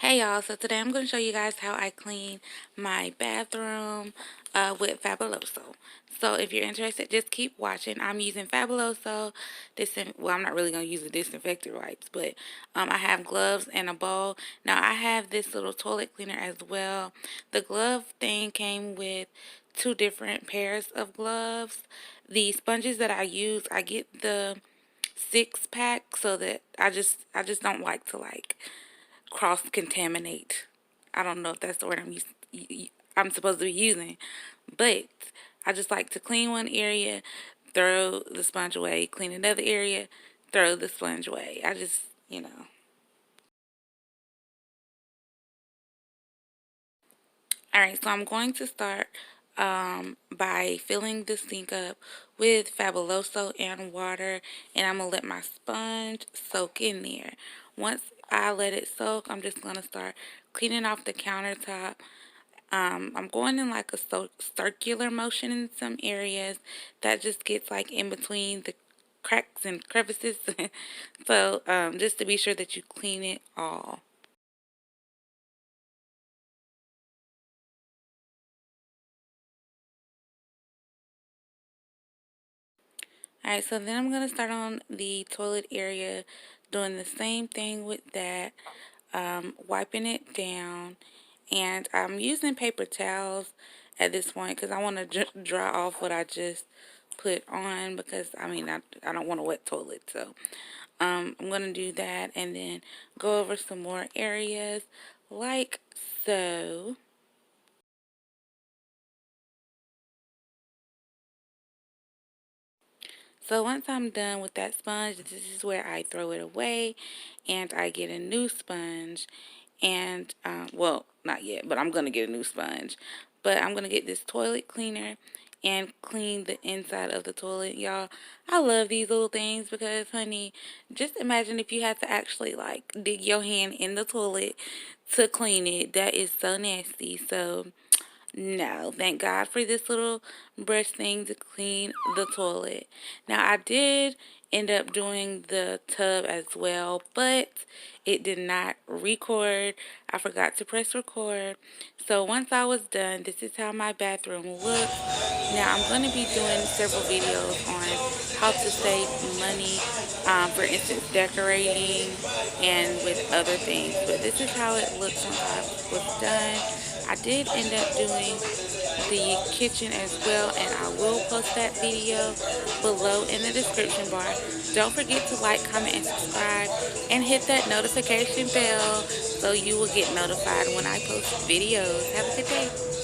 Hey y'all, so today I'm going to show you guys how I clean my bathroom with Fabuloso. So if you're interested, just keep watching. I'm using Fabuloso. Well, I'm not really going to use the disinfectant wipes, but I have gloves and a bowl. Now I have this little toilet cleaner as well. The glove thing came with two different pairs of gloves. The sponges that I use, I get the 6-pack so that I just don't like to cross contaminate. I don't know if that's the word I'm supposed to be using, but I just like to clean one area, throw the sponge away, clean another area, throw the sponge away. I just, you know. All right, so I'm going to start by filling the sink up with Fabuloso and water, and I'm going to let my sponge soak in there. Once I let it soak, I'm just going to start cleaning off the countertop. I'm going in like a circular motion in some areas. That just gets like in between the cracks and crevices. So just to be sure that you clean it all. Alright, so then I'm going to start on the toilet area, doing the same thing with that, wiping it down, and I'm using paper towels at this point because I want to dry off what I just put on because, I don't want a wet toilet, so I'm going to do that and then go over some more areas like so. So once I'm done with that sponge, this is where I throw it away and I get a new sponge. And, well, not yet, but I'm going to get a new sponge. But I'm going to get this toilet cleaner and clean the inside of the toilet, y'all. I love these little things because, honey, just imagine if you had to actually, like, dig your hand in the toilet to clean it. That is so nasty. So, no, thank God for this little brush thing to clean the toilet. Now, I did end up doing the tub as well, but it did not record. I forgot to press record. So once I was done, this is how my bathroom looks. Now, I'm going to be doing several videos on how to save money, for instance, decorating and with other things. But this is how it looks once I was done. I did end up doing the kitchen as well, and I will post that video below in the description bar. Don't forget to like, comment, and subscribe, and hit that notification bell so you will get notified when I post videos. Have a good day.